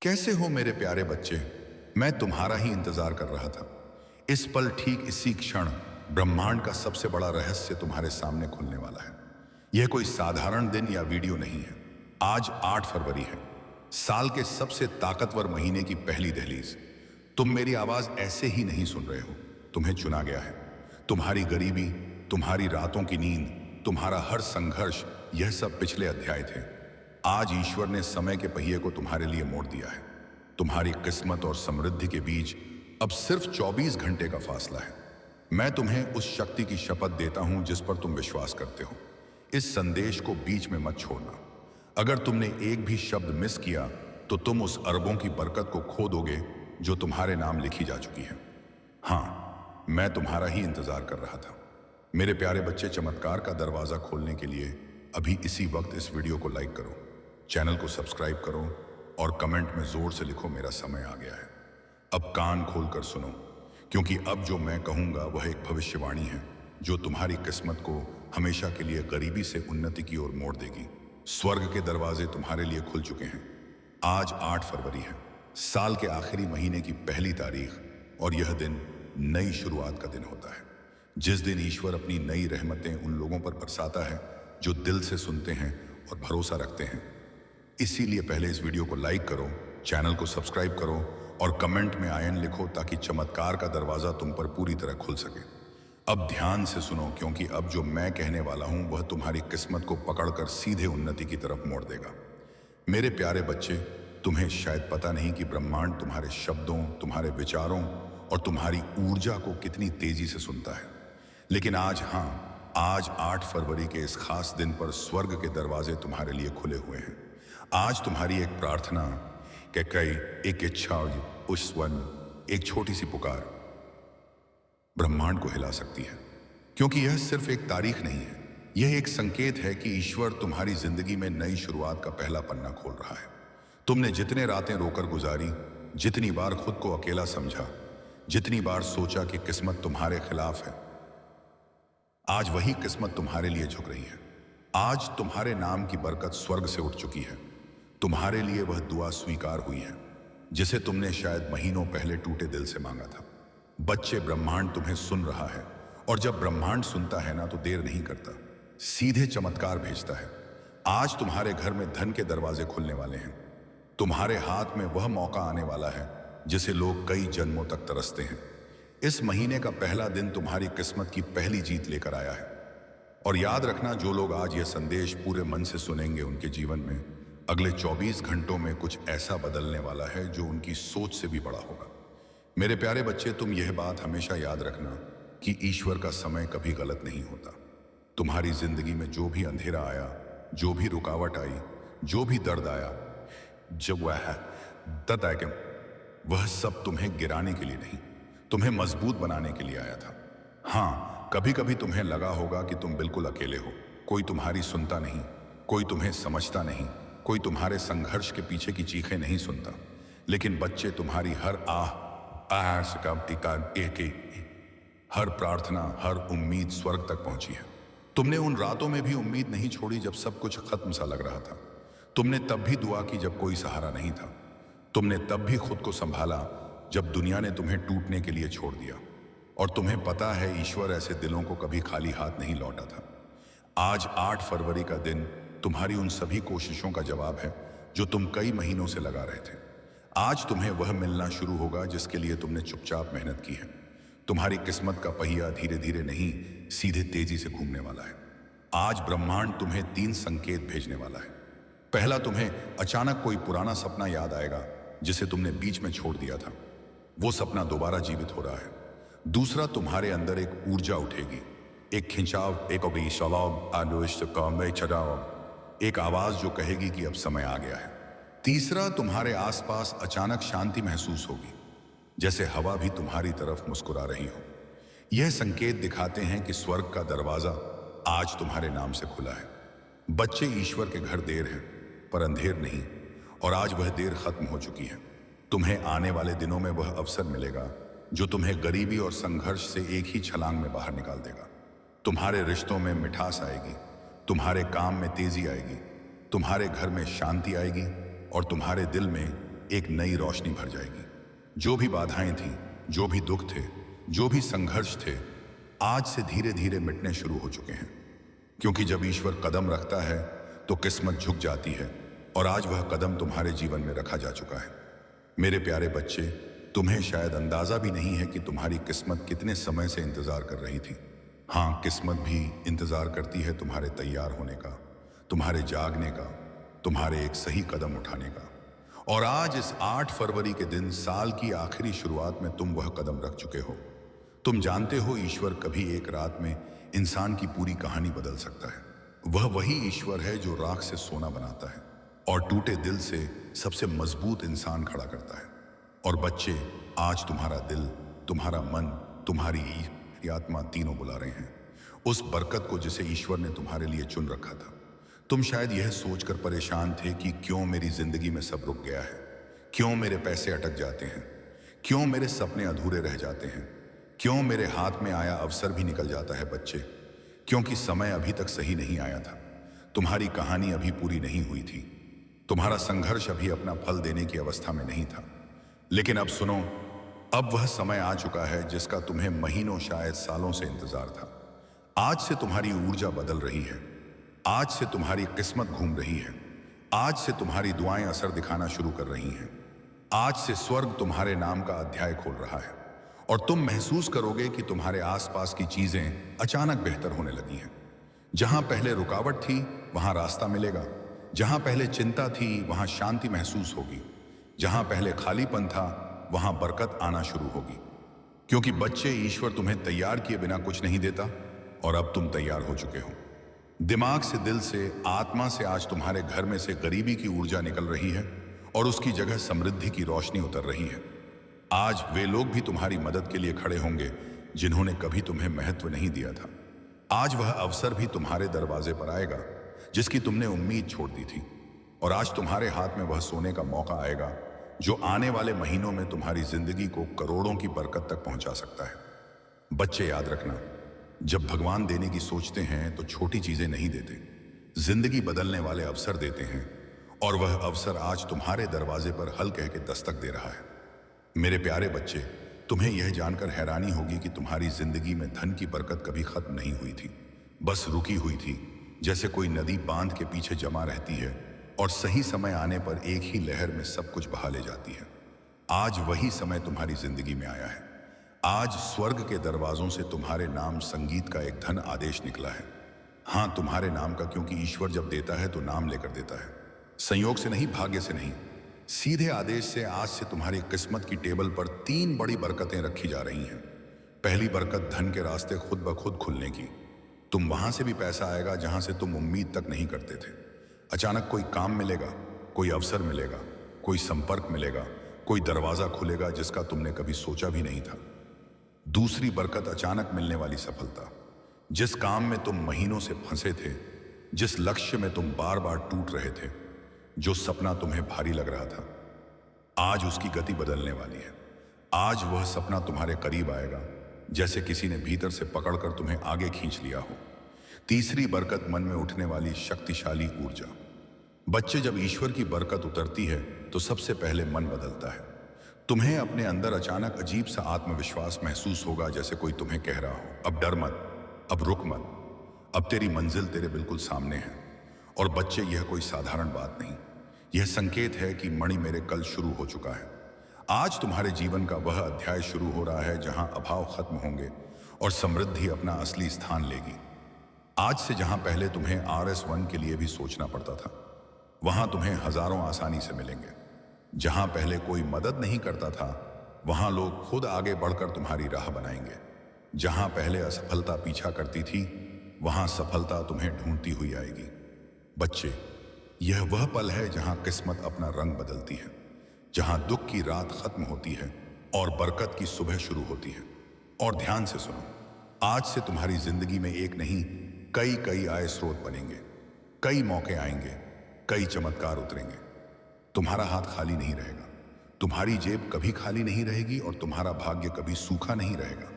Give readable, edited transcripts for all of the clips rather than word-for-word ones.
कैसे हो मेरे प्यारे बच्चे। मैं तुम्हारा ही इंतजार कर रहा था। इस पल ठीक इसी क्षण ब्रह्मांड का सबसे बड़ा रहस्य तुम्हारे सामने खुलने वाला है। यह कोई साधारण दिन या वीडियो नहीं है। आज 8 फरवरी है, साल के सबसे ताकतवर महीने की पहली दहलीज। तुम मेरी आवाज ऐसे ही नहीं सुन रहे हो, तुम्हें चुना गया है। तुम्हारी गरीबी, तुम्हारी रातों की नींद, तुम्हारा हर संघर्ष, यह सब पिछले अध्याय थे। आज ईश्वर ने समय के पहिए को तुम्हारे लिए मोड़ दिया है। तुम्हारी किस्मत और समृद्धि के बीच अब सिर्फ 24 घंटे का फासला है। मैं तुम्हें उस शक्ति की शपथ देता हूं जिस पर तुम विश्वास करते हो। इस संदेश को बीच में मत छोड़ना। अगर तुमने एक भी शब्द मिस किया तो तुम उस अरबों की बरकत को खो दोगे जो तुम्हारे नाम लिखी जा चुकी है। हाँ, मैं तुम्हारा ही इंतजार कर रहा था। मेरे प्यारे बच्चे, चमत्कार का दरवाजा खोलने के लिए अभी इसी वक्त इस वीडियो को लाइक करो, चैनल को सब्सक्राइब करो और कमेंट में जोर से लिखो, मेरा समय आ गया है। अब कान खोलकर सुनो, क्योंकि अब जो मैं कहूंगा वह एक भविष्यवाणी है जो तुम्हारी किस्मत को हमेशा के लिए गरीबी से उन्नति की ओर मोड़ देगी। स्वर्ग के दरवाजे तुम्हारे लिए खुल चुके हैं। आज 8 फरवरी है, साल के आखिरी महीने की पहली तारीख, और यह दिन नई शुरुआत का दिन होता है। जिस दिन ईश्वर अपनी नई रहमतें उन लोगों पर बरसाता है जो दिल से सुनते हैं और भरोसा रखते हैं। इसीलिए पहले इस वीडियो को लाइक करो, चैनल को सब्सक्राइब करो और कमेंट में आयन लिखो, ताकि चमत्कार का दरवाजा तुम पर पूरी तरह खुल सके। अब ध्यान से सुनो, क्योंकि अब जो मैं कहने वाला हूं वह तुम्हारी किस्मत को पकड़कर सीधे उन्नति की तरफ मोड़ देगा। मेरे प्यारे बच्चे, तुम्हें शायद पता नहीं कि ब्रह्मांड तुम्हारे शब्दों, तुम्हारे विचारों और तुम्हारी ऊर्जा को कितनी तेजी से सुनता है। लेकिन आज, आज 8 फरवरी के इस खास दिन पर स्वर्ग के दरवाजे तुम्हारे लिए खुले हुए हैं। आज तुम्हारी एक प्रार्थना, एक इच्छा, एक छोटी सी पुकार ब्रह्मांड को हिला सकती है। क्योंकि यह सिर्फ एक तारीख नहीं है, यह एक संकेत है कि ईश्वर तुम्हारी जिंदगी में नई शुरुआत का पहला पन्ना खोल रहा है। तुमने जितने रातें रोकर गुजारी, जितनी बार खुद को अकेला समझा, जितनी बार सोचा कि किस्मत तुम्हारे खिलाफ है, आज वही किस्मत तुम्हारे लिए झुक रही है। आज तुम्हारे नाम की बरकत स्वर्ग से उठ चुकी है। तुम्हारे लिए वह दुआ स्वीकार हुई है जिसे तुमने शायद महीनों पहले टूटे दिल से मांगा था। बच्चे, ब्रह्मांड तुम्हें सुन रहा है, और जब ब्रह्मांड सुनता है ना, तो देर नहीं करता, सीधे चमत्कार भेजता है। आज तुम्हारे घर में धन के दरवाजे खुलने वाले हैं। तुम्हारे हाथ में वह मौका आने वाला है जिसे लोग कई जन्मों तक तरसते हैं। इस महीने का पहला दिन तुम्हारी किस्मत की पहली जीत लेकर आया है। और याद रखना, जो लोग आज यह संदेश पूरे मन से सुनेंगे, उनके जीवन में अगले 24 घंटों में कुछ ऐसा बदलने वाला है जो उनकी सोच से भी बड़ा होगा। मेरे प्यारे बच्चे, तुम यह बात हमेशा याद रखना कि ईश्वर का समय कभी गलत नहीं होता। तुम्हारी जिंदगी में जो भी अंधेरा आया, जो भी रुकावट आई, जो भी दर्द आया, जब वह सब तुम्हें गिराने के लिए नहीं, तुम्हें मजबूत बनाने के लिए आया था। हाँ, कभी कभी तुम्हें लगा होगा कि तुम बिल्कुल अकेले हो, कोई तुम्हारी सुनता नहीं, कोई तुम्हें समझता नहीं, कोई तुम्हारे संघर्ष के पीछे की चीखें नहीं सुनता। लेकिन बच्चे, तुम्हारी हर हर प्रार्थना, हर उम्मीद स्वर्ग तक पहुंची है। तुमने उन रातों में भी उम्मीद नहीं छोड़ी जब सब कुछ खत्म सा लग रहा था। तुमने तब भी दुआ की जब कोई सहारा नहीं था। तुमने तब भी खुद को संभाला जब दुनिया ने तुम्हें टूटने के लिए छोड़ दिया। और तुम्हें पता है, ईश्वर ऐसे दिलों को कभी खाली हाथ नहीं लौटा था। आज 8 फरवरी का दिन तुम्हारी उन सभी कोशिशों का जवाब है जो तुम कई महीनों से लगा रहे थे। आज तुम्हें वह मिलना शुरू होगा जिसके लिए तुमने चुपचाप मेहनत की है। तुम्हारी किस्मत का पहिया धीरे धीरे नहीं, सीधे तेजी से घूमने वाला है। आज ब्रह्मांड तुम्हें 3 संकेत भेजने वाला है। पहला, तुम्हें अचानक कोई पुराना सपना याद आएगा जिसे तुमने बीच में छोड़ दिया था। वो सपना दोबारा जीवित हो रहा है। दूसरा, तुम्हारे अंदर एक ऊर्जा उठेगी, एक खिंचाव, एक आवाज जो कहेगी कि अब समय आ गया है। तीसरा, तुम्हारे आसपास अचानक शांति महसूस होगी, जैसे हवा भी तुम्हारी तरफ मुस्कुरा रही हो। यह संकेत दिखाते हैं कि स्वर्ग का दरवाजा आज तुम्हारे नाम से खुला है। बच्चे, ईश्वर के घर देर है पर अंधेर नहीं, और आज वह देर खत्म हो चुकी है। तुम्हें आने वाले दिनों में वह अवसर मिलेगा जो तुम्हें गरीबी और संघर्ष से एक ही छलांग में बाहर निकाल देगा। तुम्हारे रिश्तों में मिठास आएगी, तुम्हारे काम में तेजी आएगी, तुम्हारे घर में शांति आएगी, और तुम्हारे दिल में एक नई रोशनी भर जाएगी। जो भी बाधाएं थीं, जो भी दुख थे, जो भी संघर्ष थे, आज से धीरे धीरे मिटने शुरू हो चुके हैं। क्योंकि जब ईश्वर कदम रखता है तो किस्मत झुक जाती है, और आज वह कदम तुम्हारे जीवन में रखा जा चुका है। मेरे प्यारे बच्चे, तुम्हें शायद अंदाजा भी नहीं है कि तुम्हारी किस्मत कितने समय से इंतजार कर रही थी। हाँ, किस्मत भी इंतजार करती है तुम्हारे तैयार होने का, तुम्हारे जागने का, तुम्हारे एक सही कदम उठाने का। और आज इस 8 फरवरी के दिन, साल की आखिरी शुरुआत में, तुम वह कदम रख चुके हो। तुम जानते हो, ईश्वर कभी एक रात में इंसान की पूरी कहानी बदल सकता है। वह वही ईश्वर है जो राख से सोना बनाता है और टूटे दिल से सबसे मजबूत इंसान खड़ा करता है। और बच्चे, आज तुम्हारा दिल, तुम्हारा मन, तुम्हारी आत्मा तीनों बुला रहे हैं उस बरकत को जिसे ईश्वर ने तुम्हारे लिए चुन रखा था। तुम शायद यह सोचकर परेशान थे कि क्यों मेरी जिंदगी में सब रुक गया है, क्यों मेरे पैसे अटक जाते हैं, क्यों मेरे सपने अधूरे रह जाते हैं, क्यों मेरे हाथ में आया अवसर भी निकल जाता है। बच्चे, क्योंकि समय अभी तक सही नहीं आया था, तुम्हारी कहानी अभी पूरी नहीं हुई थी, तुम्हारा संघर्ष अभी अपना फल देने की अवस्था में नहीं था। लेकिन अब सुनो, अब वह समय आ चुका है जिसका तुम्हें महीनों, शायद सालों से इंतजार था। आज से तुम्हारी ऊर्जा बदल रही है, आज से तुम्हारी किस्मत घूम रही है, आज से तुम्हारी दुआएं असर दिखाना शुरू कर रही हैं। आज से स्वर्ग तुम्हारे नाम का अध्याय खोल रहा है और तुम महसूस करोगे कि तुम्हारे आसपास की चीजें अचानक बेहतर होने लगी हैं। जहां पहले रुकावट थी, वहां रास्ता मिलेगा। जहां पहले चिंता थी, वहां शांति महसूस होगी। जहां पहले खालीपन था, वहां बरकत आना शुरू होगी। क्योंकि बच्चे, ईश्वर तुम्हें तैयार किए बिना कुछ नहीं देता, और अब तुम तैयार हो चुके हो। दिमाग से, दिल से, आत्मा से आज तुम्हारे घर में से गरीबी की ऊर्जा निकल रही है और उसकी जगह समृद्धि की रोशनी उतर रही है। आज वे लोग भी तुम्हारी मदद के लिए खड़े होंगे जिन्होंने कभी तुम्हें महत्व नहीं दिया था। आज वह अवसर भी तुम्हारे दरवाजे पर आएगा जिसकी तुमने उम्मीद छोड़ दी थी। और आज तुम्हारे हाथ में वह सोने का मौका आएगा जो आने वाले महीनों में तुम्हारी जिंदगी को करोड़ों की बरकत तक पहुंचा सकता है। बच्चे, याद रखना, जब भगवान देने की सोचते हैं तो छोटी चीजें नहीं देते, जिंदगी बदलने वाले अवसर देते हैं। और वह अवसर आज तुम्हारे दरवाजे पर हल कह के दस्तक दे रहा है। मेरे प्यारे बच्चे, तुम्हें यह जानकर हैरानी होगी कि तुम्हारी जिंदगी में धन की बरकत कभी खत्म नहीं हुई थी, बस रुकी हुई थी। जैसे कोई नदी बांध के पीछे जमा रहती है और सही समय आने पर एक ही लहर में सब कुछ बहा ले जाती है। आज वही समय तुम्हारी जिंदगी में आया है। आज स्वर्ग के दरवाजों से तुम्हारे नाम संगीत का एक धन आदेश निकला है। हाँ, तुम्हारे नाम का, क्योंकि ईश्वर जब देता है तो नाम लेकर देता है, संयोग से नहीं, भाग्य से नहीं, सीधे आदेश से। आज से तुम्हारी किस्मत की टेबल पर 3 बड़ी बरकतें रखी जा रही हैं। पहली बरकत, धन के रास्ते खुद ब खुद खुलने की। तुम वहां से भी पैसा आएगा जहां से तुम उम्मीद तक नहीं करते थे। अचानक कोई काम मिलेगा, कोई अवसर मिलेगा, कोई संपर्क मिलेगा, कोई दरवाजा खुलेगा जिसका तुमने कभी सोचा भी नहीं था। दूसरी बरकत, अचानक मिलने वाली सफलता। जिस काम में तुम महीनों से फंसे थे, जिस लक्ष्य में तुम बार बार टूट रहे थे, जो सपना तुम्हें भारी लग रहा था, आज उसकी गति बदलने वाली है। आज वह सपना तुम्हारे करीब आएगा जैसे किसी ने भीतर से पकड़कर तुम्हें आगे खींच लिया हो। तीसरी बरकत, मन में उठने वाली शक्तिशाली ऊर्जा। बच्चे, जब ईश्वर की बरकत उतरती है तो सबसे पहले मन बदलता है। तुम्हें अपने अंदर अचानक अजीब सा आत्मविश्वास महसूस होगा, जैसे कोई तुम्हें कह रहा हो, अब डर मत, अब रुक मत, अब तेरी मंजिल तेरे बिल्कुल सामने है। और बच्चे, यह कोई साधारण बात नहीं, यह संकेत है कि मणि मेरे कल शुरू हो चुका है। आज तुम्हारे जीवन का वह अध्याय शुरू हो रहा है जहां अभाव खत्म होंगे और समृद्धि अपना असली स्थान लेगी। आज से जहां पहले तुम्हें RS1 के लिए भी सोचना पड़ता था, वहां तुम्हें हजारों आसानी से मिलेंगे। जहां पहले कोई मदद नहीं करता था, वहां लोग खुद आगे बढ़कर तुम्हारी राह बनाएंगे। जहां पहले असफलता पीछा करती थी, वहां सफलता तुम्हें ढूंढती हुई आएगी। बच्चे, यह वह पल है जहां किस्मत अपना रंग बदलती है, जहां दुख की रात खत्म होती है और बरकत की सुबह शुरू होती है। और ध्यान से सुनो, आज से तुम्हारी जिंदगी में एक नहीं, कई आय स्रोत बनेंगे, कई मौके आएंगे, कई चमत्कार उतरेंगे। तुम्हारा हाथ खाली नहीं रहेगा, तुम्हारी जेब कभी खाली नहीं रहेगी और तुम्हारा भाग्य कभी सूखा नहीं रहेगा।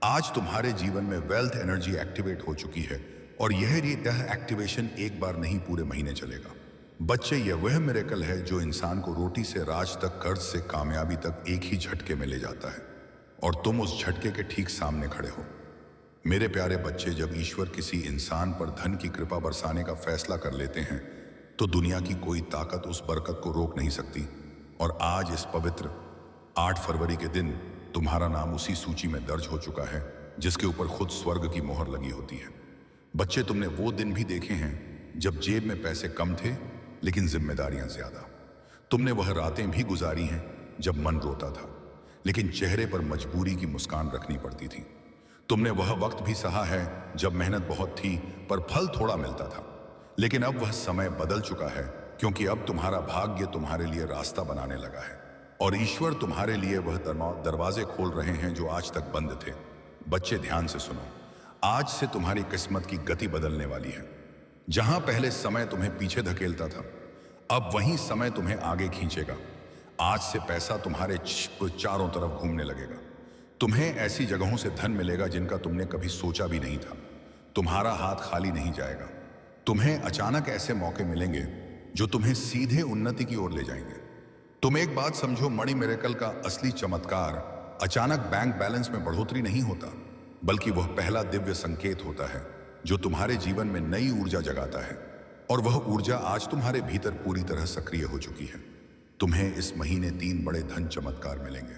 आज तुम्हारे जीवन में वेल्थ एनर्जी एक्टिवेट हो चुकी है और यह एक्टिवेशन एक बार नहीं, पूरे महीने चलेगा। बच्चे, यह वह मिरेकल है जो इंसान को रोटी से राज तक, कर्ज से कामयाबी तक एक ही झटके में ले जाता है, और तुम उस झटके के ठीक सामने खड़े हो। मेरे प्यारे बच्चे, जब ईश्वर किसी इंसान पर धन की कृपा बरसाने का फैसला कर लेते हैं तो दुनिया की कोई ताकत उस बरकत को रोक नहीं सकती। और आज इस पवित्र 8 फरवरी के दिन तुम्हारा नाम उसी सूची में दर्ज हो चुका है जिसके ऊपर खुद स्वर्ग की मोहर लगी होती है। बच्चे, तुमने वो दिन भी देखे हैं जब जेब में पैसे कम थे लेकिन जिम्मेदारियां ज्यादा। तुमने वह रातें भी गुजारी हैं जब मन रोता था लेकिन चेहरे पर मजबूरी की मुस्कान रखनी पड़ती थी। तुमने वह वक्त भी सहा है जब मेहनत बहुत थी पर फल थोड़ा मिलता था। लेकिन अब वह समय बदल चुका है, क्योंकि अब तुम्हारा भाग्य तुम्हारे लिए रास्ता बनाने लगा है और ईश्वर तुम्हारे लिए वह दरवाजे खोल रहे हैं जो आज तक बंद थे। बच्चे, ध्यान से सुनो, आज से तुम्हारी किस्मत की गति बदलने वाली है। जहां पहले समय तुम्हें पीछे धकेलता था, अब वही समय तुम्हें आगे खींचेगा। आज से पैसा तुम्हारे चारों तरफ घूमने लगेगा। तुम्हें ऐसी जगहों से धन मिलेगा जिनका तुमने कभी सोचा भी नहीं था। तुम्हारा हाथ खाली नहीं जाएगा। तुम्हें अचानक ऐसे मौके मिलेंगे जो तुम्हें सीधे उन्नति की ओर ले जाएंगे। तुम एक बात समझो, मणि मिरेकल का असली चमत्कार अचानक बैंक बैलेंस में बढ़ोतरी नहीं होता, बल्कि वह पहला दिव्य संकेत होता है जो तुम्हारे जीवन में नई ऊर्जा जगाता है। और वह ऊर्जा आज तुम्हारे भीतर पूरी तरह सक्रिय हो चुकी है। तुम्हें इस महीने 3 बड़े धन चमत्कार मिलेंगे।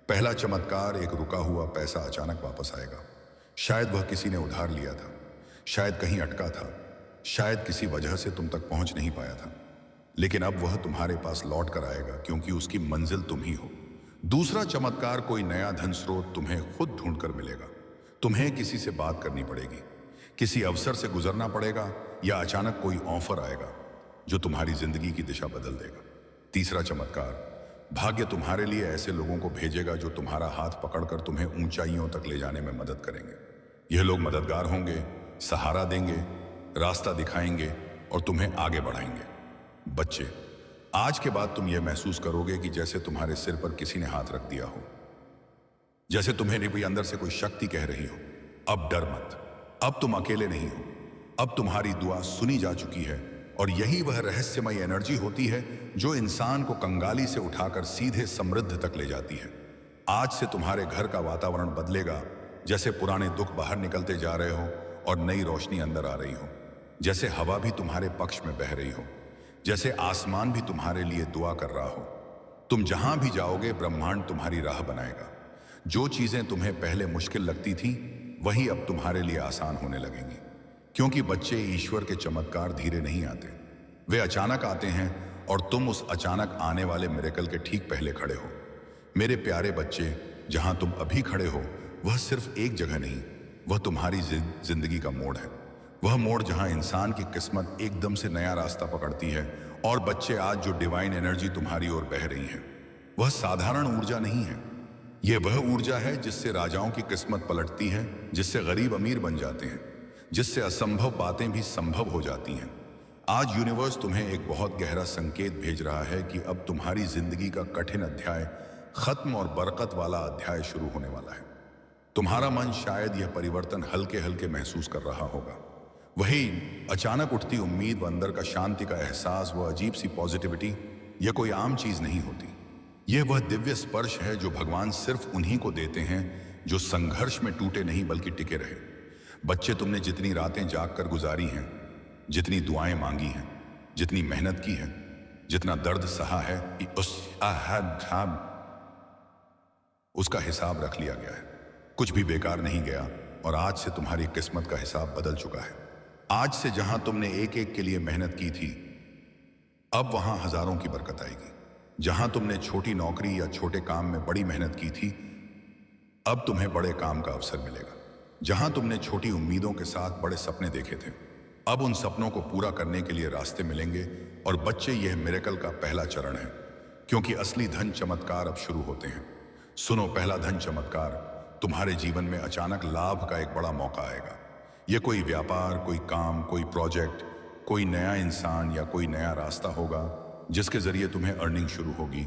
पहला चमत्कार, एक रुका हुआ पैसा अचानक वापस आएगा। शायद वह किसी ने उधार लिया था, शायद कहीं अटका था, शायद किसी वजह से तुम तक पहुंच नहीं पाया था, लेकिन अब वह तुम्हारे पास लौट कर आएगा, क्योंकि उसकी मंजिल तुम ही हो। दूसरा चमत्कार, कोई नया धन स्रोत तुम्हें खुद ढूंढकर मिलेगा। तुम्हें किसी से बात करनी पड़ेगी, किसी अवसर से गुजरना पड़ेगा, या अचानक कोई ऑफर आएगा जो तुम्हारी जिंदगी की दिशा बदल देगा। तीसरा चमत्कार, भाग्य तुम्हारे लिए ऐसे लोगों को भेजेगा जो तुम्हारा हाथ पकड़कर तुम्हें ऊंचाइयों तक ले जाने में मदद करेंगे। यह लोग मददगार होंगे, सहारा देंगे, रास्ता दिखाएंगे और तुम्हें आगे बढ़ाएंगे। बच्चे, आज के बाद तुम यह महसूस करोगे कि जैसे तुम्हारे सिर पर किसी ने हाथ रख दिया हो, जैसे तुम्हें भी अंदर से कोई शक्ति कह रही हो, अब डर मत, अब तुम अकेले नहीं हो, अब तुम्हारी दुआ सुनी जा चुकी है। और यही वह रहस्यमय एनर्जी होती है जो इंसान को कंगाली से उठाकर सीधे समृद्ध तक ले जाती है। आज से तुम्हारे घर का वातावरण बदलेगा, जैसे पुराने दुख बाहर निकलते जा रहे हो और नई रोशनी अंदर आ रही हो, जैसे हवा भी तुम्हारे पक्ष में बह रही हो, जैसे आसमान भी तुम्हारे लिए दुआ कर रहा हो। तुम जहां भी जाओगे, ब्रह्मांड तुम्हारी राह बनाएगा। जो चीजें तुम्हें पहले मुश्किल लगती थी, वही अब तुम्हारे लिए आसान होने लगेंगी। क्योंकि बच्चे, ईश्वर के चमत्कार धीरे नहीं आते, वे अचानक आते हैं, और तुम उस अचानक आने वाले मिरेकल के ठीक पहले खड़े हो। मेरे प्यारे बच्चे, जहां तुम अभी खड़े हो वह सिर्फ एक जगह नहीं, वह तुम्हारी जिंदगी का मोड़ है। वह मोड़ जहां इंसान की किस्मत एकदम से नया रास्ता पकड़ती है। और बच्चे, आज जो डिवाइन एनर्जी तुम्हारी ओर बह रही है, वह साधारण ऊर्जा नहीं है। यह वह ऊर्जा है जिससे राजाओं की किस्मत पलटती है, जिससे गरीब अमीर बन जाते हैं, जिससे असंभव बातें भी संभव हो जाती हैं। आज यूनिवर्स तुम्हें एक बहुत गहरा संकेत भेज रहा है कि अब तुम्हारी जिंदगी का कठिन अध्याय खत्म और बरकत वाला अध्याय शुरू होने वाला है। तुम्हारा मन शायद यह परिवर्तन हल्के हल्के महसूस कर रहा होगा। वही अचानक उठती उम्मीद, व अंदर का शांति का एहसास, वह अजीब सी पॉजिटिविटी, यह कोई आम चीज नहीं होती। यह वह दिव्य स्पर्श है जो भगवान सिर्फ उन्हीं को देते हैं जो संघर्ष में टूटे नहीं बल्कि टिके रहे। बच्चे, तुमने जितनी रातें जाग कर गुजारी हैं, जितनी दुआएं मांगी हैं, जितनी मेहनत की है, जितना दर्द सहा है, उसका हिसाब रख लिया गया है। कुछ भी बेकार नहीं गया, और आज से तुम्हारी किस्मत का हिसाब बदल चुका है। आज से जहां तुमने एक एक के लिए मेहनत की थी, अब वहां हजारों की बरकत आएगी। जहां तुमने छोटी नौकरी या छोटे काम में बड़ी मेहनत की थी, अब तुम्हें बड़े काम का अवसर मिलेगा। जहां तुमने छोटी उम्मीदों के साथ बड़े सपने देखे थे, अब उन सपनों को पूरा करने के लिए रास्ते मिलेंगे। और बच्चे, यह मिरेकल का पहला चरण है, क्योंकि असली धन चमत्कार अब शुरू होते हैं। सुनो, पहला धन चमत्कार, तुम्हारे जीवन में अचानक लाभ का एक बड़ा मौका आएगा। यह कोई व्यापार, कोई काम, कोई प्रोजेक्ट, कोई नया इंसान या कोई नया रास्ता होगा जिसके जरिए तुम्हें अर्निंग शुरू होगी,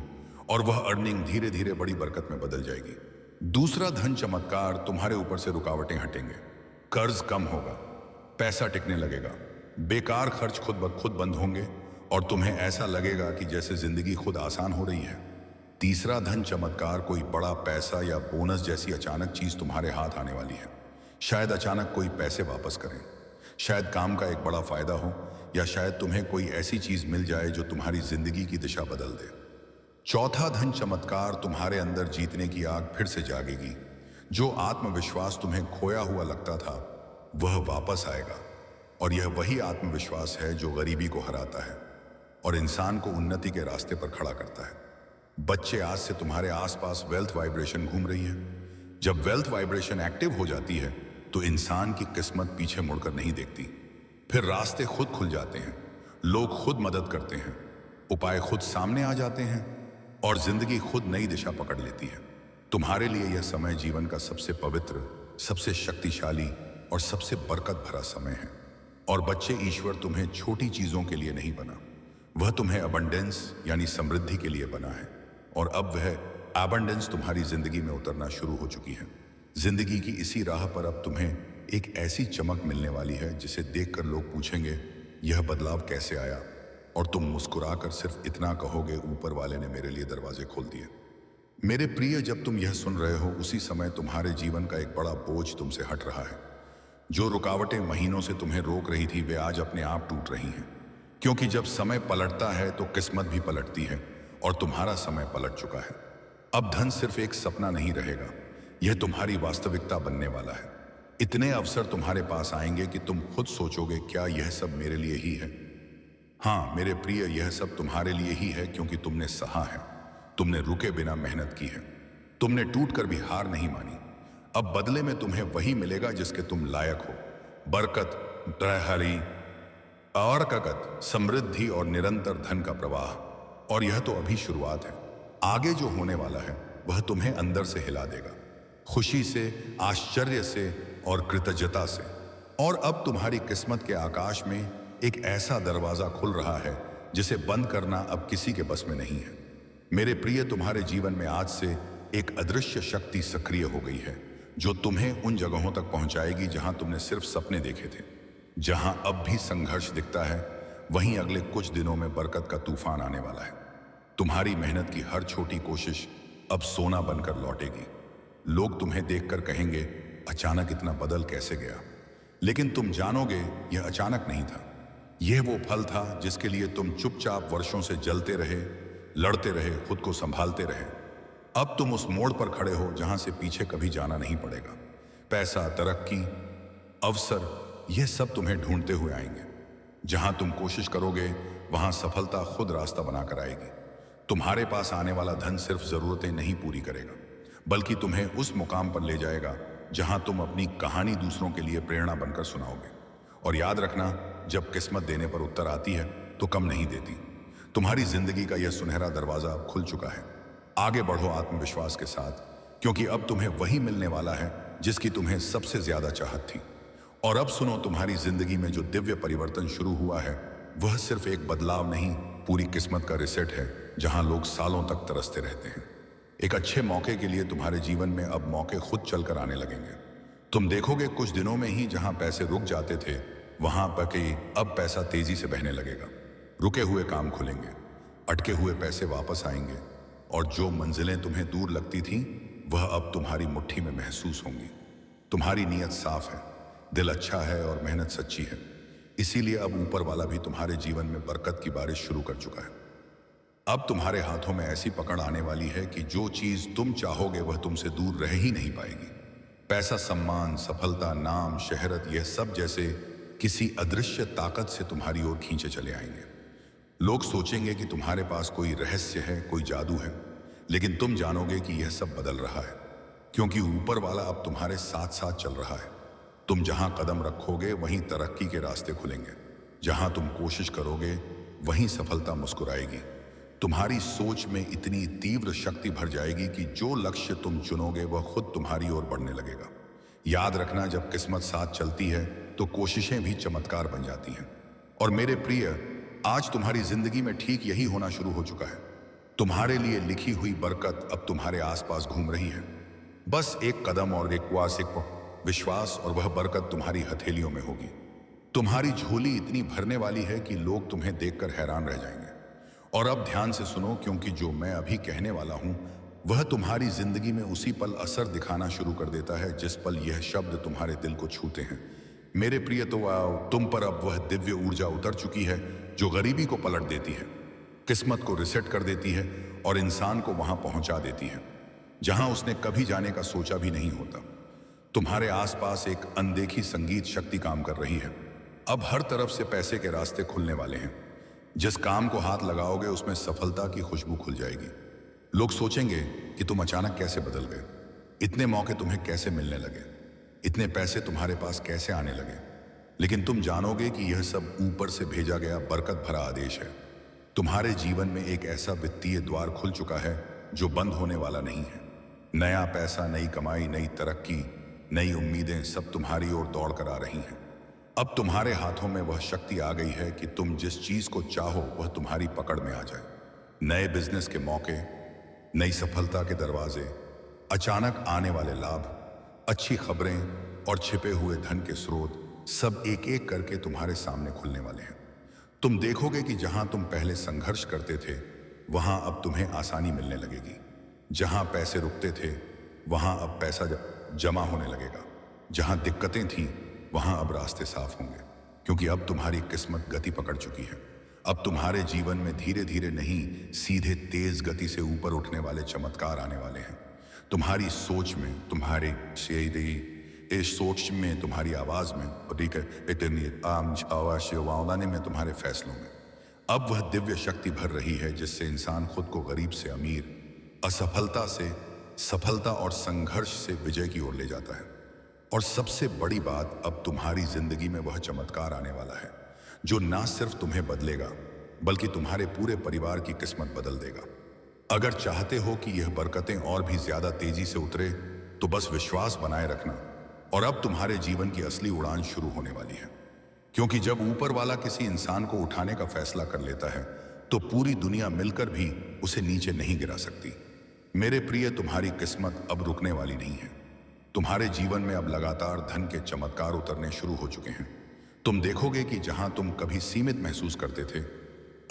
और वह अर्निंग धीरे धीरे बड़ी बरकत में बदल जाएगी। दूसरा धन चमत्कार, तुम्हारे ऊपर से रुकावटें हटेंगे, कर्ज कम होगा, पैसा टिकने लगेगा, बेकार खर्च खुद ब खुद बंद होंगे, और तुम्हें ऐसा लगेगा कि जैसे जिंदगी खुद आसान हो रही है। तीसरा, धन चमत्कार, कोई बड़ा पैसा या बोनस जैसी अचानक चीज तुम्हारे हाथ आने वाली है। शायद अचानक कोई पैसे वापस करें, शायद काम का एक बड़ा फायदा हो, या शायद तुम्हें कोई ऐसी चीज मिल जाए जो तुम्हारी जिंदगी की दिशा बदल दे। चौथा, धन चमत्कार, तुम्हारे अंदर जीतने की आग फिर से जागेगी। जो आत्मविश्वास तुम्हें खोया हुआ लगता था वह वापस आएगा, और यह वही आत्मविश्वास है जो गरीबी को हराता है और इंसान को उन्नति के रास्ते पर खड़ा करता है। बच्चे, आज से तुम्हारे आसपास वेल्थ वाइब्रेशन घूम रही है। जब वेल्थ वाइब्रेशन एक्टिव हो जाती है तो इंसान की किस्मत पीछे मुड़कर नहीं देखती। फिर रास्ते खुद खुल जाते हैं, लोग खुद मदद करते हैं, उपाय खुद सामने आ जाते हैं और जिंदगी खुद नई दिशा पकड़ लेती है। तुम्हारे लिए यह समय जीवन का सबसे पवित्र, सबसे शक्तिशाली और सबसे बरकत भरा समय है। और बच्चे, ईश्वर तुम्हें छोटी चीजों के लिए नहीं बना, वह तुम्हें अबंडेंस यानी समृद्धि के लिए बना है। और अब वह अबंडेंस तुम्हारी जिंदगी में उतरना शुरू हो चुकी है। जिंदगी की इसी राह पर अब तुम्हें एक ऐसी चमक मिलने वाली है जिसे देखकर लोग पूछेंगे, यह बदलाव कैसे आया? और तुम मुस्कुराकर सिर्फ इतना कहोगे, ऊपर वाले ने मेरे लिए दरवाजे खोल दिए। मेरे प्रिय, जब तुम यह सुन रहे हो उसी समय तुम्हारे जीवन का एक बड़ा बोझ तुमसे हट रहा है। जो रुकावटें महीनों से तुम्हें रोक रही थी वे आज अपने आप टूट रही हैं। क्योंकि जब समय पलटता है तो किस्मत भी पलटती है, और तुम्हारा समय पलट चुका है। अब धन सिर्फ एक सपना नहीं रहेगा, यह तुम्हारी वास्तविकता बनने वाला है। इतने अवसर तुम्हारे पास आएंगे कि तुम खुद सोचोगे, क्या यह सब मेरे लिए ही है? हाँ मेरे प्रिय, यह सब तुम्हारे लिए ही है, क्योंकि तुमने सहा है, तुमने रुके बिना मेहनत की है, तुमने टूट कर भी हार नहीं मानी। अब बदले में तुम्हें वही मिलेगा जिसके तुम लायक हो। बरकत, तरहरी और ककत, समृद्धि और निरंतर धन का प्रवाह। और यह तो अभी शुरुआत है। आगे जो होने वाला है वह तुम्हें अंदर से हिला देगा, खुशी से, आश्चर्य से और कृतज्ञता से। और अब तुम्हारी किस्मत के आकाश में एक ऐसा दरवाजा खुल रहा है जिसे बंद करना अब किसी के बस में नहीं है। मेरे प्रिय, तुम्हारे जीवन में आज से एक अदृश्य शक्ति सक्रिय हो गई है जो तुम्हें उन जगहों तक पहुंचाएगी जहां तुमने सिर्फ सपने देखे थे। जहां अब भी संघर्ष दिखता है वहीं अगले कुछ दिनों में बरकत का तूफान आने वाला है। तुम्हारी मेहनत की हर छोटी कोशिश अब सोना बनकर लौटेगी। लोग तुम्हें देखकर कहेंगे, अचानक इतना बदल कैसे गया? लेकिन तुम जानोगे यह अचानक नहीं था। यह वो फल था जिसके लिए तुम चुपचाप वर्षों से जलते रहे, लड़ते रहे, खुद को संभालते रहे। अब तुम उस मोड़ पर खड़े हो जहां से पीछे कभी जाना नहीं पड़ेगा। पैसा, तरक्की, अवसर, यह सब तुम्हें ढूंढते हुए आएंगे। जहां तुम कोशिश करोगे वहां सफलता खुद रास्ता बनाकर आएगी। तुम्हारे पास आने वाला धन सिर्फ जरूरतें नहीं पूरी करेगा, बल्कि तुम्हें उस मुकाम पर ले जाएगा जहां तुम अपनी कहानी दूसरों के लिए प्रेरणा बनकर सुनाओगे। और याद रखना, जब किस्मत देने पर उत्तर आती है तो कम नहीं देती। तुम्हारी जिंदगी का यह सुनहरा दरवाजा अब खुल चुका है। आगे बढ़ो आत्मविश्वास के साथ, क्योंकि अब तुम्हें वही मिलने वाला है जिसकी तुम्हें सबसे ज्यादा चाहत थी। और अब सुनो, तुम्हारी जिंदगी में जो दिव्य परिवर्तन शुरू हुआ है वह सिर्फ एक बदलाव नहीं, पूरी किस्मत का रिसेट है जहां लोग सालों तक तरसते रहते हैं। एक अच्छे मौके के लिए तुम्हारे जीवन में अब मौके खुद चलकर आने लगेंगे। तुम देखोगे कुछ दिनों में ही जहां पैसे रुक जाते थे वहां पर के अब पैसा तेजी से बहने लगेगा। रुके हुए काम खुलेंगे, अटके हुए पैसे वापस आएंगे, और जो मंजिलें तुम्हें दूर लगती थीं वह अब तुम्हारी मुट्ठी में महसूस होंगी। तुम्हारी नीयत साफ है, दिल अच्छा है और मेहनत सच्ची है। इसीलिए अब ऊपर वाला भी तुम्हारे जीवन में बरकत की बारिश शुरू कर चुका है। अब तुम्हारे हाथों में ऐसी पकड़ आने वाली है कि जो चीज तुम चाहोगे वह तुमसे दूर रह ही नहीं पाएगी। पैसा, सम्मान, सफलता, नाम, शहरत, यह सब जैसे किसी अदृश्य ताकत से तुम्हारी ओर खींचे चले आएंगे। लोग सोचेंगे कि तुम्हारे पास कोई रहस्य है, कोई जादू है, लेकिन तुम जानोगे कि यह सब बदल रहा है, क्योंकि ऊपर वाला अब तुम्हारे साथ साथ चल रहा है। तुम जहां कदम रखोगे वहीं तरक्की के रास्ते खुलेंगे, जहां तुम कोशिश करोगे वहीं सफलता मुस्कुराएगी। तुम्हारी सोच में इतनी तीव्र शक्ति भर जाएगी कि जो लक्ष्य तुम चुनोगे वह खुद तुम्हारी ओर बढ़ने लगेगा। याद रखना, जब किस्मत साथ चलती है तो कोशिशें भी चमत्कार बन जाती हैं। और मेरे प्रिय, आज तुम्हारी जिंदगी में ठीक यही होना शुरू हो चुका है। तुम्हारे लिए लिखी हुई बरकत अब तुम्हारे आसपास घूम रही है। बस एक कदम और एक विश्वास, और वह बरकत तुम्हारी हथेलियों में होगी। तुम्हारी झोली इतनी भरने वाली है कि लोग तुम्हें देखकर हैरान रह जाएंगे। और अब ध्यान से सुनो, क्योंकि जो मैं अभी कहने वाला हूं वह तुम्हारी जिंदगी में उसी पल असर दिखाना शुरू कर देता है जिस पल यह शब्द तुम्हारे दिल को छूते हैं। मेरे प्रिय, तो तुम पर अब वह दिव्य ऊर्जा उतर चुकी है जो गरीबी को पलट देती है, किस्मत को रिसेट कर देती है और इंसान को वहां पहुंचा देती है जहां उसने कभी जाने का सोचा भी नहीं होता। तुम्हारे आसपास एक अनदेखी संगीत शक्ति काम कर रही है। अब हर तरफ से पैसे के रास्ते खुलने वाले हैं। जिस काम को हाथ लगाओगे उसमें सफलता की खुशबू खुल जाएगी। लोग सोचेंगे कि तुम अचानक कैसे बदल गए, इतने मौके तुम्हें कैसे मिलने लगे, इतने पैसे तुम्हारे पास कैसे आने लगे। लेकिन तुम जानोगे कि यह सब ऊपर से भेजा गया बरकत भरा आदेश है। तुम्हारे जीवन में एक ऐसा वित्तीय द्वार खुल चुका है जो बंद होने वाला नहीं है। नया पैसा, नई कमाई, नई तरक्की, नई उम्मीदें सब तुम्हारी ओर दौड़ कर आ रही हैं। अब तुम्हारे हाथों में वह शक्ति आ गई है कि तुम जिस चीज को चाहो वह तुम्हारी पकड़ में आ जाए। नए बिजनेस के मौके, नई सफलता के दरवाजे, अचानक आने वाले लाभ, अच्छी खबरें और छिपे हुए धन के स्रोत सब एक एक करके तुम्हारे सामने खुलने वाले हैं। तुम देखोगे कि जहां तुम पहले संघर्ष करते थे वहां अब तुम्हें आसानी मिलने लगेगी। जहां पैसे रुकते थे वहां अब पैसा जमा होने लगेगा। जहां दिक्कतें थीं वहां अब रास्ते साफ होंगे, क्योंकि अब तुम्हारी किस्मत गति पकड़ चुकी है। अब तुम्हारे जीवन में धीरे धीरे नहीं, सीधे तेज गति से ऊपर उठने वाले चमत्कार आने वाले हैं। तुम्हारी सोच में, तुम्हारे सोच में, तुम्हारी आवाज में, में, तुम्हारे फैसलों में अब वह दिव्य शक्ति भर रही है जिससे इंसान खुद को गरीब से अमीर, असफलता से सफलता और संघर्ष से विजय की ओर ले जाता है। और सबसे बड़ी बात, अब तुम्हारी जिंदगी में वह चमत्कार आने वाला है जो ना सिर्फ तुम्हें बदलेगा बल्कि तुम्हारे पूरे परिवार की किस्मत बदल देगा। अगर चाहते हो कि यह बरकतें और भी ज्यादा तेजी से उतरे तो बस विश्वास बनाए रखना। और अब तुम्हारे जीवन की असली उड़ान शुरू होने वाली है, क्योंकि जब ऊपर वाला किसी इंसान को उठाने का फैसला कर लेता है तो पूरी दुनिया मिलकर भी उसे नीचे नहीं गिरा सकती। मेरे प्रिय, तुम्हारी किस्मत अब रुकने वाली नहीं है। तुम्हारे जीवन में अब लगातार धन के चमत्कार उतरने शुरू हो चुके हैं। तुम देखोगे कि जहां तुम कभी सीमित महसूस करते थे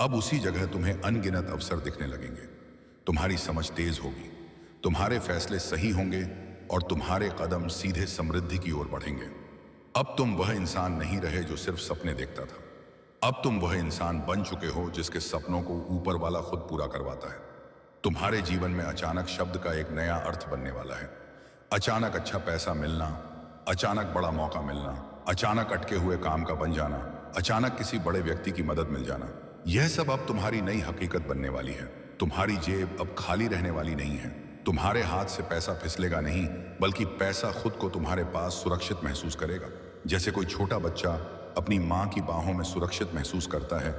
अब उसी जगह तुम्हें अनगिनत अवसर दिखने लगेंगे। तुम्हारी समझ तेज होगी, तुम्हारे फैसले सही होंगे और तुम्हारे कदम सीधे समृद्धि की ओर बढ़ेंगे। अब तुम वह इंसान नहीं रहे जो सिर्फ सपने देखता था। अब तुम वह इंसान बन चुके हो जिसके सपनों को ऊपर वाला खुद पूरा करवाता है। तुम्हारे जीवन में अचानक शब्द का एक नया अर्थ बनने वाला है। अचानक अच्छा पैसा मिलना, अचानक बड़ा मौका मिलना, अचानक अटके हुए काम का बन जाना, अचानक किसी बड़े व्यक्ति की मदद मिल जाना, यह सब अब तुम्हारी नई हकीकत बनने वाली है। तुम्हारी जेब अब खाली रहने वाली नहीं है। तुम्हारे हाथ से पैसा फिसलेगा नहीं, बल्कि पैसा खुद को तुम्हारे पास सुरक्षित महसूस करेगा। जैसे कोई छोटा बच्चा अपनी माँ की बाहों में सुरक्षित महसूस करता है,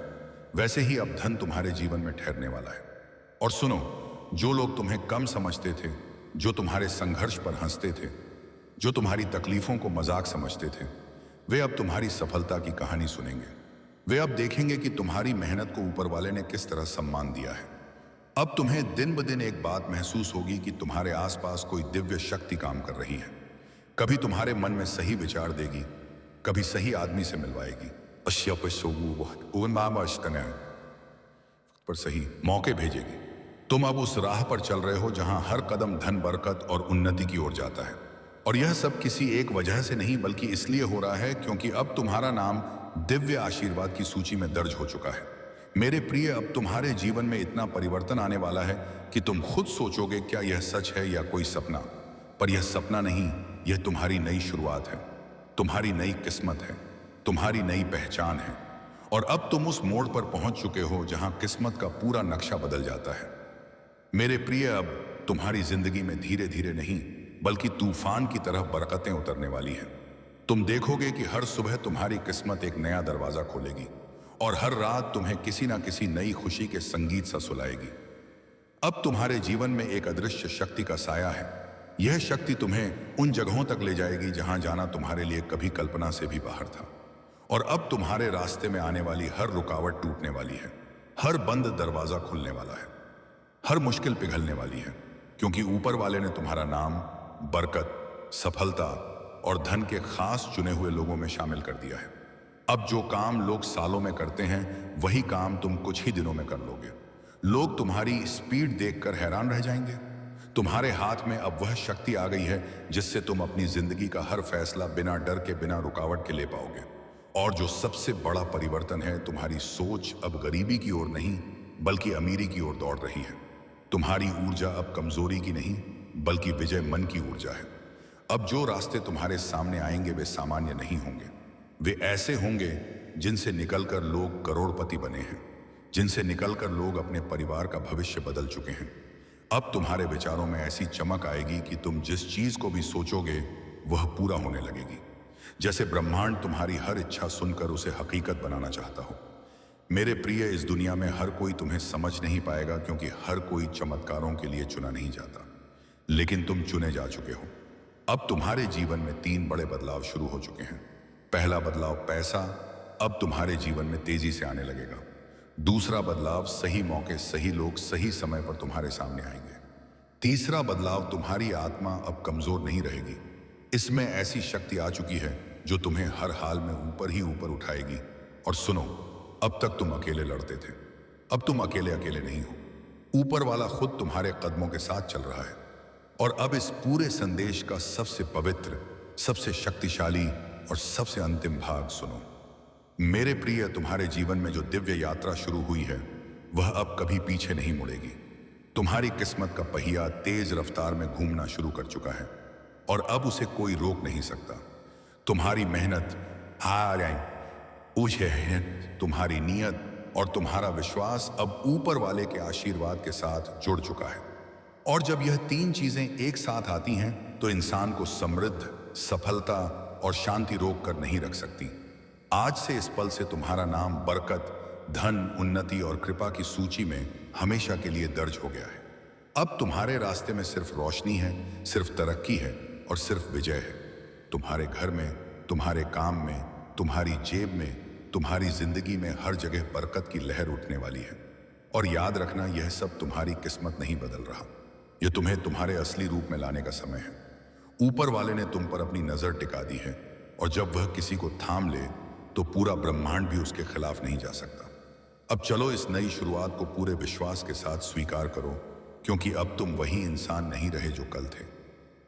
वैसे ही अब धन तुम्हारे जीवन में ठहरने वाला है। और सुनो, जो लोग तुम्हें कम समझते थे, जो तुम्हारे संघर्ष पर हंसते थे, जो तुम्हारी तकलीफों को मजाक समझते थे, वे अब तुम्हारी सफलता की कहानी सुनेंगे। वे अब देखेंगे कि तुम्हारी मेहनत को ऊपर वाले ने किस तरह सम्मान दिया है। अब तुम्हें दिन ब दिन एक बात महसूस होगी कि तुम्हारे आसपास कोई दिव्य शक्ति काम कर रही है। कभी तुम्हारे मन में सही विचार देगी, कभी सही आदमी से मिलवाएगी, पर सही मौके भेजेगी। तुम अब उस राह पर चल रहे हो जहां हर कदम धन, बरकत और उन्नति की ओर जाता है। और यह सब किसी एक वजह से नहीं बल्कि इसलिए हो रहा है क्योंकि अब तुम्हारा नाम दिव्य आशीर्वाद की सूची में दर्ज हो चुका है। मेरे प्रिय, अब तुम्हारे जीवन में इतना परिवर्तन आने वाला है कि तुम खुद सोचोगे क्या यह सच है या कोई सपना। पर यह सपना नहीं, यह तुम्हारी नई शुरुआत है, तुम्हारी नई किस्मत है, तुम्हारी नई पहचान है। और अब तुम उस मोड़ पर पहुंच चुके हो जहां किस्मत का पूरा नक्शा बदल जाता है। मेरे प्रिय, अब तुम्हारी जिंदगी में धीरे धीरे नहीं बल्कि तूफान की तरह बरकतें उतरने वाली हैं। तुम देखोगे कि हर सुबह तुम्हारी किस्मत एक नया दरवाजा खोलेगी और हर रात तुम्हें किसी ना किसी नई खुशी के संगीत सा सुलाएगी। अब तुम्हारे जीवन में एक अदृश्य शक्ति का साया है। यह शक्ति तुम्हें उन जगहों तक ले जाएगी जहां जाना तुम्हारे लिए कभी कल्पना से भी बाहर था। और अब तुम्हारे रास्ते में आने वाली हर रुकावट टूटने वाली है, हर बंद दरवाजा खुलने वाला है, हर मुश्किल पिघलने वाली है, क्योंकि ऊपर वाले ने तुम्हारा नाम बरकत, सफलता और धन के खास चुने हुए लोगों में शामिल कर दिया है। अब जो काम लोग सालों में करते हैं वही काम तुम कुछ ही दिनों में कर लोगे। लोग तुम्हारी स्पीड देखकर हैरान रह जाएंगे। तुम्हारे हाथ में अब वह शक्ति आ गई है जिससे तुम अपनी जिंदगी का हर फैसला बिना डर के, बिना रुकावट के ले पाओगे। और जो सबसे बड़ा परिवर्तन है, तुम्हारी सोच अब गरीबी की ओर नहीं बल्कि अमीरी की ओर दौड़ रही है। तुम्हारी ऊर्जा अब कमजोरी की नहीं बल्कि विजय मन की ऊर्जा है। अब जो रास्ते तुम्हारे सामने आएंगे वे सामान्य नहीं होंगे। वे ऐसे होंगे जिनसे निकलकर लोग करोड़पति बने हैं, जिनसे निकलकर लोग अपने परिवार का भविष्य बदल चुके हैं। अब तुम्हारे विचारों में ऐसी चमक आएगी कि तुम जिस चीज को भी सोचोगे वह पूरा होने लगेगी। जैसे ब्रह्मांड तुम्हारी हर इच्छा सुनकर उसे हकीकत बनाना चाहता हो। मेरे प्रिय, इस दुनिया में हर कोई तुम्हें समझ नहीं पाएगा क्योंकि हर कोई चमत्कारों के लिए चुना नहीं जाता, लेकिन तुम चुने जा चुके हो। अब तुम्हारे जीवन में 3 बड़े बदलाव शुरू हो चुके हैं। पहला बदलाव पैसा अब तुम्हारे जीवन में तेजी से आने लगेगा। दूसरा बदलाव, सही मौके, सही लोग, सही समय पर तुम्हारे सामने आएंगे। तीसरा बदलाव, तुम्हारी आत्मा अब कमजोर नहीं रहेगी। इसमें ऐसी शक्ति आ चुकी है जो तुम्हें हर हाल में ऊपर ही ऊपर उठाएगी। और सुनो, अब तक तुम अकेले लड़ते थे, अब तुम अकेले अकेले नहीं हो। ऊपर वाला खुद तुम्हारे कदमों के साथ चल रहा है। और अब इस पूरे संदेश का सबसे पवित्र, सबसे शक्तिशाली और सबसे अंतिम भाग सुनो। मेरे प्रिय, तुम्हारे जीवन में जो दिव्य यात्रा शुरू हुई है वह अब कभी पीछे नहीं मुड़ेगी। तुम्हारी किस्मत का पहिया तेज रफ्तार में घूमना शुरू कर चुका है और अब उसे कोई रोक नहीं सकता। तुम्हारी मेहनत, तुम्हारी नीयत और तुम्हारा विश्वास अब ऊपर वाले के आशीर्वाद के साथ जुड़ चुका है। और जब यह 3 चीजें एक साथ आती हैं तो इंसान को समृद्ध, सफलता और शांति रोक कर नहीं रख सकती। आज से, इस पल से तुम्हारा नाम बरकत, धन, उन्नति और कृपा की सूची में हमेशा के लिए दर्ज हो गया है। अब तुम्हारे रास्ते में सिर्फ रोशनी है, सिर्फ तरक्की है और सिर्फ विजय है। तुम्हारे घर में, तुम्हारे काम में, तुम्हारी जेब में, तुम्हारी जिंदगी में हर जगह बरकत की लहर उठने वाली है। और याद रखना, यह सब तुम्हारी किस्मत नहीं बदल रहा, यह तुम्हें तुम्हारे असली रूप में लाने का समय है। ऊपर वाले ने तुम पर अपनी नजर टिका दी है और जब वह किसी को थाम ले तो पूरा ब्रह्मांड भी उसके खिलाफ नहीं जा सकता। अब चलो, इस नई शुरुआत को पूरे विश्वास के साथ स्वीकार करो, क्योंकि अब तुम वही इंसान नहीं रहे जो कल थे।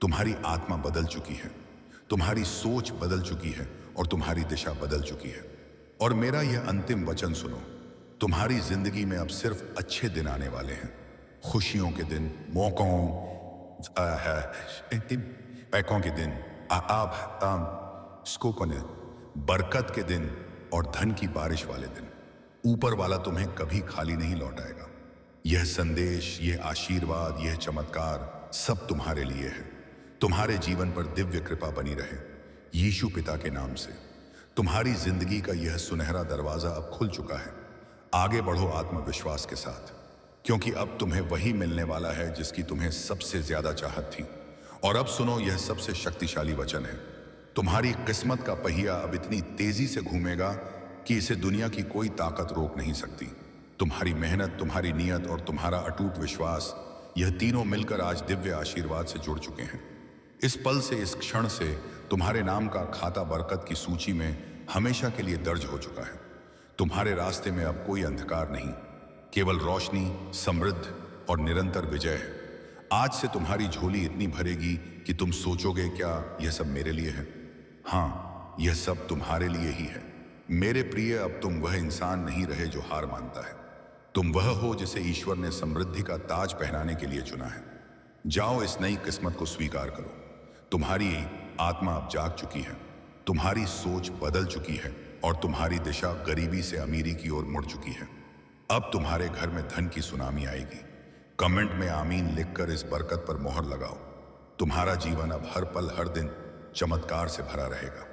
तुम्हारी आत्मा बदल चुकी है, तुम्हारी सोच बदल चुकी है और तुम्हारी दिशा बदल चुकी है। और मेरा यह अंतिम वचन सुनो, तुम्हारी जिंदगी में अब सिर्फ अच्छे दिन आने वाले हैं। खुशियों के दिन, मौकों के दिन, बरकत के दिन और धन की बारिश वाले दिन। ऊपर वाला तुम्हें कभी खाली नहीं लौटाएगा। यह संदेश, यह आशीर्वाद, यह चमत्कार सब तुम्हारे लिए है। तुम्हारे जीवन पर दिव्य कृपा बनी रहे यीशु पिता के नाम से। तुम्हारी जिंदगी का यह सुनहरा दरवाजा अब खुल चुका है। आगे बढ़ो आत्मविश्वास के साथ, क्योंकि अब तुम्हें वही मिलने वाला है जिसकी तुम्हें सबसे ज्यादा चाहत थी। और अब सुनो, यह सबसे शक्तिशाली वचन है। तुम्हारी किस्मत का पहिया अब इतनी तेजी से घूमेगा कि इसे दुनिया की कोई ताकत रोक नहीं सकती। तुम्हारी मेहनत, तुम्हारी नीयत और तुम्हारा अटूट विश्वास, यह तीनों मिलकर आज दिव्य आशीर्वाद से जुड़ चुके हैं। इस पल से, इस क्षण से तुम्हारे नाम का खाता बरकत की सूची में हमेशा के लिए दर्ज हो चुका है। तुम्हारे रास्ते में अब कोई अंधकार नहीं, केवल रोशनी, समृद्ध और निरंतर विजय है। आज से तुम्हारी झोली इतनी भरेगी कि तुम सोचोगे, क्या यह सब मेरे लिए है? हाँ, यह सब तुम्हारे लिए ही है। मेरे प्रिय, अब तुम वह इंसान नहीं रहे जो हार मानता है। तुम वह हो जिसे ईश्वर ने समृद्धि का ताज पहनाने के लिए चुना है। जाओ, इस नई किस्मत को स्वीकार करो। तुम्हारी आत्मा अब जाग चुकी है, तुम्हारी सोच बदल चुकी है और तुम्हारी दिशा गरीबी से अमीरी की ओर मुड़ चुकी है। अब तुम्हारे घर में धन की सुनामी आएगी। कमेंट में आमीन लिखकर इस बरकत पर मोहर लगाओ। तुम्हारा जीवन अब हर पल, हर दिन चमत्कार से भरा रहेगा।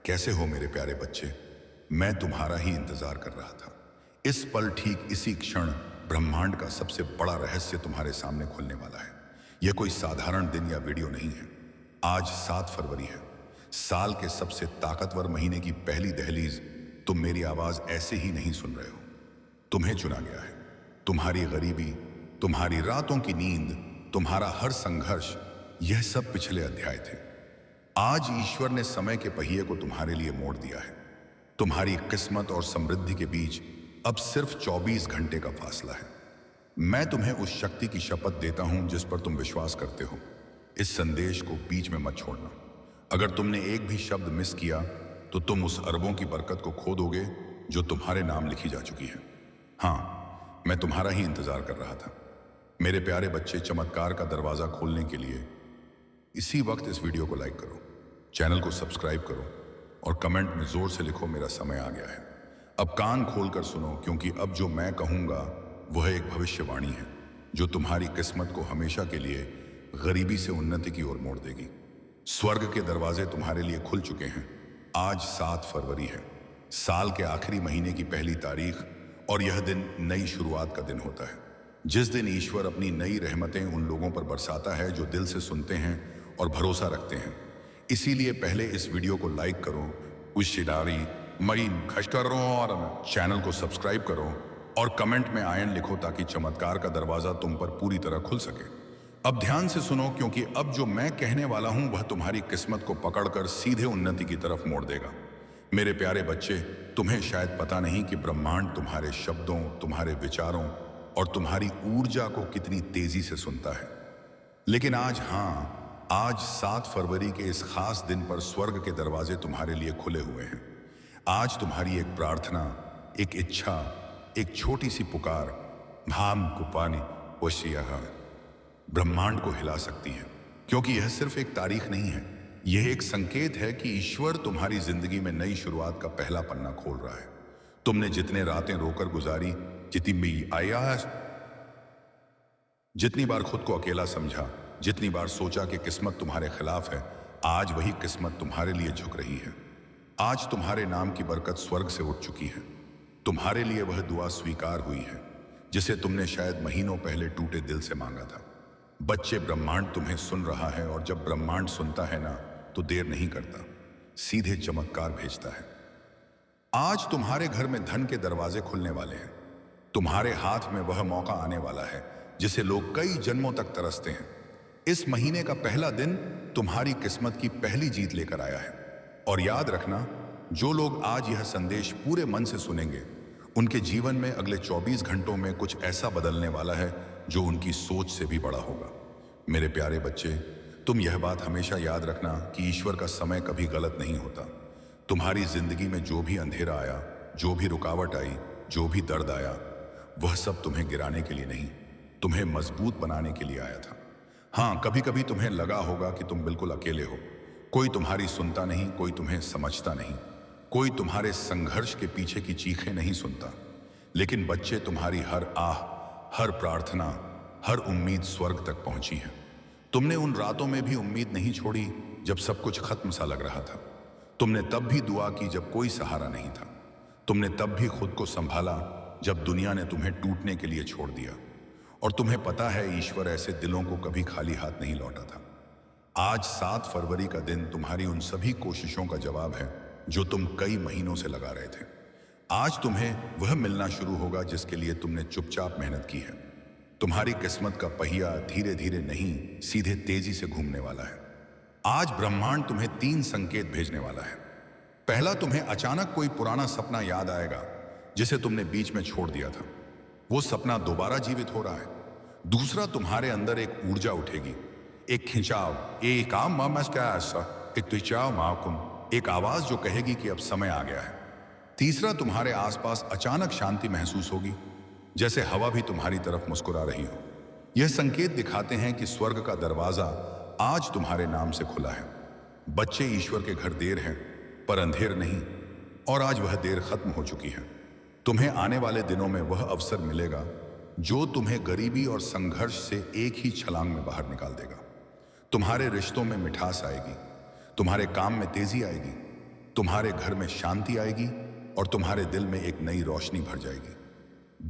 कैसे हो मेरे प्यारे बच्चे? मैं तुम्हारा ही इंतजार कर रहा था। इस पल, ठीक इसी क्षण, ब्रह्मांड का सबसे बड़ा रहस्य तुम्हारे सामने खुलने वाला है। यह कोई साधारण दिन या वीडियो नहीं है। आज 7 फरवरी है, साल के सबसे ताकतवर महीने की पहली दहलीज। तुम मेरी आवाज ऐसे ही नहीं सुन रहे हो, तुम्हें चुना गया है। तुम्हारी गरीबी, तुम्हारी रातों की नींद, तुम्हारा हर संघर्ष, यह सब पिछले अध्याय थे। आज ईश्वर ने समय के पहिए को तुम्हारे लिए मोड़ दिया है। तुम्हारी किस्मत और समृद्धि के बीच अब सिर्फ 24 घंटे का फासला है। मैं तुम्हें उस शक्ति की शपथ देता हूं जिस पर तुम विश्वास करते हो। इस संदेश को बीच में मत छोड़ना। अगर तुमने एक भी शब्द मिस किया तो तुम उस अरबों की बरकत को खो दोगे जो तुम्हारे नाम लिखी जा चुकी है। हाँ, मैं तुम्हारा ही इंतजार कर रहा था। मेरे प्यारे बच्चे, चमत्कार का दरवाजा खोलने के लिए इसी वक्त इस वीडियो को लाइक करो, चैनल को सब्सक्राइब करो और कमेंट में जोर से लिखो, मेरा समय आ गया है। अब कान खोलकर सुनो, क्योंकि अब जो मैं कहूंगा वह एक भविष्यवाणी है जो तुम्हारी किस्मत को हमेशा के लिए गरीबी से उन्नति की ओर मोड़ देगी। स्वर्ग के दरवाजे तुम्हारे लिए खुल चुके हैं। आज 7 फरवरी है, साल के आखिरी महीने की पहली तारीख, और यह दिन नई शुरुआत का दिन होता है, जिस दिन ईश्वर अपनी नई रहमतें उन लोगों पर बरसाता है जो दिल से सुनते हैं और भरोसा रखते हैं। इसीलिए पहले इस वीडियो को लाइक करो, उस शिदारी मरीन खश करो और चैनल को सब्सक्राइब करो और कमेंट में आयन लिखो ताकि चमत्कार का दरवाजा तुम पर पूरी तरह खुल सके। अब ध्यान से सुनो, क्योंकि अब जो मैं कहने वाला हूं वह तुम्हारी किस्मत को पकड़कर सीधे उन्नति की तरफ मोड़ देगा। मेरे प्यारे बच्चे, तुम्हें शायद पता नहीं कि ब्रह्मांड तुम्हारे शब्दों, तुम्हारे विचारों और तुम्हारी ऊर्जा को कितनी तेजी से सुनता है। लेकिन आज 7 फरवरी के इस खास दिन पर स्वर्ग के दरवाजे तुम्हारे लिए खुले हुए हैं। आज तुम्हारी एक प्रार्थना, एक इच्छा, एक छोटी सी पुकार भाम कुपानी वशिया ब्रह्मांड को हिला सकती है, क्योंकि यह सिर्फ एक तारीख नहीं है, यह एक संकेत है कि ईश्वर तुम्हारी जिंदगी में नई शुरुआत का पहला पन्ना खोल रहा है। तुमने जितने रातें रोकर गुजारी, जितनी बार खुद को अकेला समझा, जितनी बार सोचा कि किस्मत तुम्हारे खिलाफ है, आज वही किस्मत तुम्हारे लिए झुक रही है। आज तुम्हारे नाम की बरकत स्वर्ग से उठ चुकी है। तुम्हारे लिए वह दुआ स्वीकार हुई है जिसे तुमने शायद महीनों पहले टूटे दिल से मांगा था। बच्चे, ब्रह्मांड तुम्हें सुन रहा है, और जब ब्रह्मांड सुनता है ना, तो देर नहीं करता, सीधे चमत्कार भेजता है। आज तुम्हारे घर में धन के दरवाजे खुलने वाले हैं। तुम्हारे हाथ में वह मौका आने वाला है जिसे लोग कई जन्मों तक तरसते हैं। इस महीने का पहला दिन तुम्हारी किस्मत की पहली जीत लेकर आया है। और याद रखना, जो लोग आज यह संदेश पूरे मन से सुनेंगे, उनके जीवन में अगले 24 घंटों में कुछ ऐसा बदलने वाला है जो उनकी सोच से भी बड़ा होगा। मेरे प्यारे बच्चे, तुम यह बात हमेशा याद रखना कि ईश्वर का समय कभी गलत नहीं होता। तुम्हारी जिंदगी में जो भी अंधेरा आया, जो भी रुकावट आई, जो भी दर्द आया, वह सब तुम्हें गिराने के लिए नहीं, तुम्हें मजबूत बनाने के लिए आया था। हाँ, कभी कभी तुम्हें लगा होगा कि तुम बिल्कुल अकेले हो, कोई तुम्हारी सुनता नहीं, कोई तुम्हें समझता नहीं, कोई तुम्हारे संघर्ष के पीछे की चीखें नहीं सुनता। लेकिन बच्चे, तुम्हारी हर आह, हर प्रार्थना, हर उम्मीद स्वर्ग तक पहुंची है। तुमने उन रातों में भी उम्मीद नहीं छोड़ी जब सब कुछ खत्म सा लग रहा था। तुमने तब भी दुआ की जब कोई सहारा नहीं था। तुमने तब भी खुद को संभाला जब दुनिया ने तुम्हें टूटने के लिए छोड़ दिया। और तुम्हें पता है, ईश्वर ऐसे दिलों को कभी खाली हाथ नहीं लौटा था। आज 7 फरवरी का दिन तुम्हारी उन सभी कोशिशों का जवाब है जो तुम कई महीनों से लगा रहे थे। आज तुम्हें वह मिलना शुरू होगा जिसके लिए तुमने चुपचाप मेहनत की है। तुम्हारी किस्मत का पहिया धीरे धीरे नहीं, सीधे तेजी से घूमने वाला है। आज ब्रह्मांड तुम्हें 3 संकेत भेजने वाला है। पहला, तुम्हें अचानक कोई पुराना सपना याद आएगा जिसे तुमने बीच में छोड़ दिया था। वो सपना दोबारा जीवित हो रहा है। दूसरा, तुम्हारे अंदर एक ऊर्जा उठेगी, एक खिंचाव, एक आवाज जो कहेगी कि अब समय आ गया है। तीसरा, तुम्हारे आसपास अचानक शांति महसूस होगी, जैसे हवा भी तुम्हारी तरफ मुस्कुरा रही हो। यह संकेत दिखाते हैं कि स्वर्ग का दरवाजा आज तुम्हारे नाम से खुला है। बच्चे, ईश्वर के घर देर है पर अंधेर नहीं, और आज वह देर खत्म हो चुकी है। तुम्हें आने वाले दिनों में वह अवसर मिलेगा जो तुम्हें गरीबी और संघर्ष से एक ही छलांग में बाहर निकाल देगा। तुम्हारे रिश्तों में मिठास आएगी, तुम्हारे काम में तेजी आएगी, तुम्हारे घर में शांति आएगी और तुम्हारे दिल में एक नई रोशनी भर जाएगी।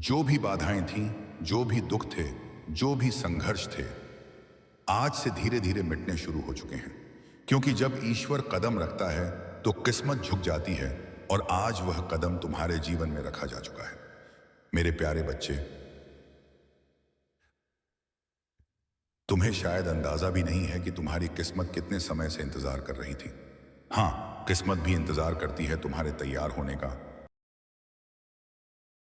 जो भी बाधाएं थीं, जो भी दुख थे, जो भी संघर्ष थे, आज से धीरे धीरे मिटने शुरू हो चुके हैं। क्योंकि जब ईश्वर कदम रखता है तो किस्मत झुक जाती है, और आज वह कदम तुम्हारे जीवन में रखा जा चुका है। मेरे प्यारे बच्चे, तुम्हें शायद अंदाजा भी नहीं है कि तुम्हारी किस्मत कितने समय से इंतजार कर रही थी। हाँ, किस्मत भी इंतजार करती है तुम्हारे तैयार होने का।